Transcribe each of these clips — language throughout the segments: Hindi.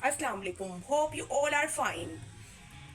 अस्सलाम वालेकुम, hope you all are fine.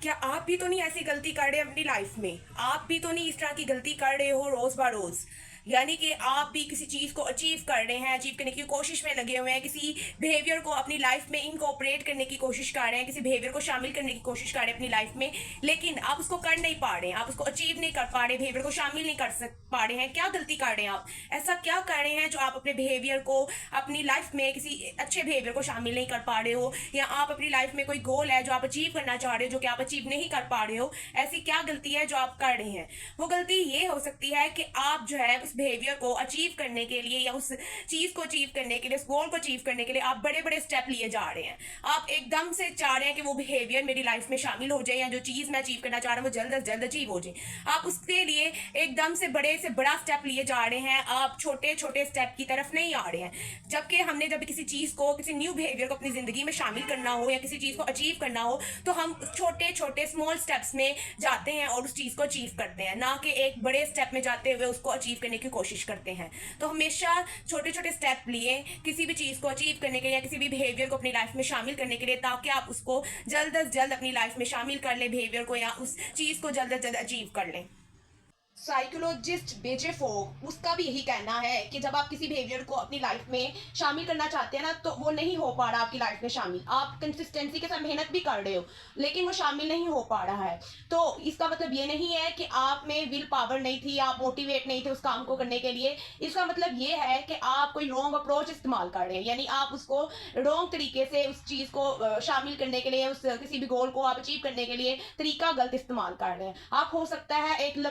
क्या आप भी तो नहीं ऐसी गलती कर रहे अपनी लाइफ में? आप भी तो नहीं इस तरह की गलती कर रहे हो रोज ब रोज? यानी कि आप भी किसी चीज को अचीव कर रहे हैं, अचीव करने की कोशिश में लगे हुए हैं, किसी बिहेवियर को अपनी लाइफ में इनकॉपरेट करने की कोशिश कर रहे हैं, किसी बिहेवियर को शामिल करने की कोशिश कर रहे हैं अपनी लाइफ में, लेकिन आप उसको कर नहीं पा रहे हैं, आप उसको अचीव नहीं कर पा रहे, बिहेवियर को शामिल नहीं कर पा रहे हैं। क्या गलती कर रहे हैं आप? ऐसा क्या कर रहे हैं जो आप अपने बिहेवियर को अपनी लाइफ में किसी अच्छे बिहेवियर को शामिल नहीं कर पा रहे हो, या आप अपनी लाइफ में कोई गोल है जो आप अचीव करना चाह रहे हो जो कि आप अचीव नहीं कर पा रहे हो? ऐसी क्या गलती है जो आप कर रहे हैं? वो गलती ये हो सकती है कि आप जो है उस बिहेवियर को अचीव करने के लिए या उस चीज को अचीव करने के लिए, उस गोल को अचीव करने के लिए आप बड़े बड़े स्टेप लिए जा रहे हैं। आप एकदम से चाह रहे हैं कि वो बिहेवियर मेरी लाइफ में शामिल हो जाए, या जो चीज मैं अचीव करना चाह रहा हूँ वो जल्द से जल्द अचीव हो जाए। आप उसके लिए एकदम से बड़े से बड़ा स्टेप लिए जा रहे हैं, आप छोटे छोटे स्टेप की तरफ नहीं आ रहे हैं। जबकि हमने जब किसी चीज को, किसी न्यू बिहेवियर को अपनी जिंदगी में शामिल करना हो या किसी चीज को अचीव करना हो, तो हम छोटे छोटे स्मॉल स्टेप्स में जाते हैं और उस चीज को अचीव करते हैं, ना कि एक बड़े स्टेप में जाते हुए उसको अचीव करने की कोशिश करते हैं। तो हमेशा छोटे छोटे स्टेप लिए किसी भी चीज को अचीव करने के लिए या किसी भी बिहेवियर को अपनी लाइफ में शामिल करने के लिए, ताकि आप उसको जल्द से जल्द अपनी लाइफ में शामिल कर ले, बिहेवियर को या उस चीज को जल्द से जल्द अचीव कर लें। साइकोलॉजिस्ट बेजे फोग, उसका भी यही कहना है कि जब आप किसी बिहेवियर को अपनी लाइफ में शामिल करना चाहते हैं ना, तो वो नहीं हो पा रहा आपकी लाइफ में शामिल। आप कंसिस्टेंसी के साथ मेहनत भी कर रहे हो लेकिन वो शामिल नहीं हो पा रहा है। तो इसका मतलब ये नहीं है कि आप में विल पावर नहीं थी, आप मोटिवेट नहीं थे उस काम को करने के लिए। इसका मतलब ये है कि आप कोई रॉन्ग अप्रोच इस्तेमाल कर रहे हैं, यानी आप उसको रॉन्ग तरीके से उस चीज़ को शामिल करने के लिए, उस किसी भी गोल को आप अचीव करने के लिए तरीका गलत इस्तेमाल कर रहे हैं। आप हो सकता है एक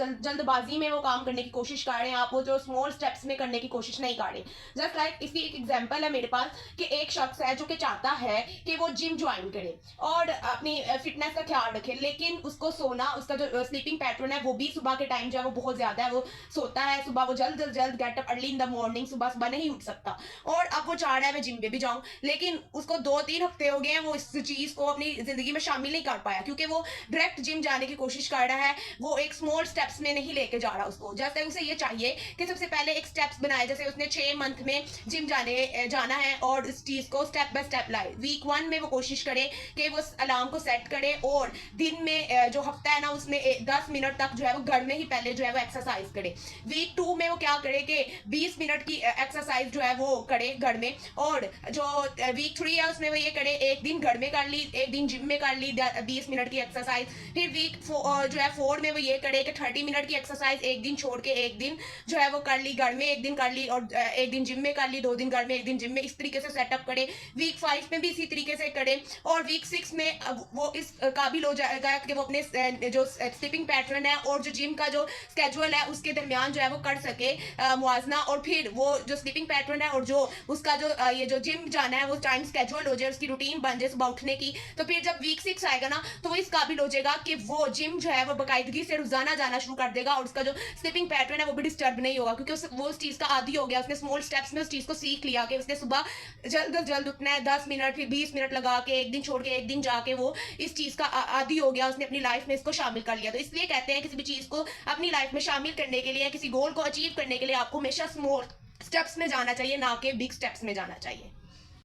जल्दबाजी में वो काम करने की कोशिश कर रहे हैं, आप वो जो स्मॉल स्टेप्स में करने की कोशिश नहीं कर रहे। जस्ट लाइक इसकी एक एग्जांपल है मेरे पास कि एक शख्स है जो कि चाहता है कि वो जिम ज्वाइन करे और अपनी फिटनेस का ख्याल रखे, लेकिन उसको सोना, उसका जो स्लीपिंग पैटर्न है वो भी सुबह के टाइम जो है वो बहुत ज्यादा है, वो सोता है सुबह, वो जल्द get up early in the morning, सुबह सुबह नहीं उठ सकता। और अब वो चाह रहा है मैं जिम पे भी जाऊं, लेकिन उसको 2-3 हफ्ते हो गए हैं वो इस चीज को अपनी जिंदगी में शामिल नहीं कर पाया, क्योंकि वो डायरेक्ट जिम जाने की कोशिश कर रहा है, वो एक स्मॉल स्टेप्स में नहीं लेके जा रहा उसको। जैसे उसे ये चाहिए कि सबसे पहले एक स्टेप्स बनाए, जैसे उसने 6 मंथ में जिम जाना है और इस चीज को स्टेप बाय स्टेप लाए। वीक 1 में वो कोशिश करे कि वो अलार्म को सेट करे और दिन में जो हफ्ता है ना उसमें 10 मिनट तक जो है वो घर में ही पहले जो है वो एक्सरसाइज करे। वीक 2 में वो क्या करे कि 20 मिनट की एक्सरसाइज जो है वो करे घर में, और जो वीक 3 है उसमें वो ये करे, एक दिन घर में कर ली, एक दिन जिम में कर ली 20 मिनट की एक्सरसाइज। फिर वीक जो है 4 में वो ये करे कि 30 मिनट की एक्सरसाइज एक दिन छोड़ के एक दिन जो है वो कर ली घर में, एक दिन कर ली और एक दिन जिम में कर ली, 2 दिन घर में एक दिन जिम में, इस तरीके से सेटअप करे। वीक 5 में भी इसी तरीके से करे, और वीक 6 में वो इस काबिल हो जाएगा कि वो अपने जो स्लीपिंग पैटर्न है और जो जिम का जो स्केड्यूल है उसके दरमियान जो है वो कर सके मुआवजना, और फिर वो जो स्लीपिंग पैटर्न है और जो उसका जो ये जो जिम जाना है वो टाइम स्केड्यूल हो जाए, उसकी रूटीन बन जाए सुबह उठने की। तो फिर जब वीक 6 आएगा ना तो वो इस काबिल हो जाएगा कि वो जिम जो है वो बाकायदगी से रोजाना जाना शुरू कर देगा, और उसका जो स्लीपिंग पैटर्न है वो भी डिस्टर्ब नहीं होगा, क्योंकि वो उस चीज का आदी हो गया, उसने स्मॉल स्टेप्स में उस चीज को सीख लिया कि उसने सुबह जल्द उठना है, 10 मिनट फिर 20 मिनट लगा के एक दिन छोड़ के एक दिन जाके वो इस चीज का आदी हो गया, उसने अपनी लाइफ में इसको शामिल कर लिया। तो इसलिए कहते हैं किसी भी चीज को अपनी लाइफ में शामिल करने के लिए, किसी गोल को अचीव करने के लिए आपको हमेशा स्मॉल स्टेप्स में जाना चाहिए, ना कि बिग स्टेप्स में जाना चाहिए।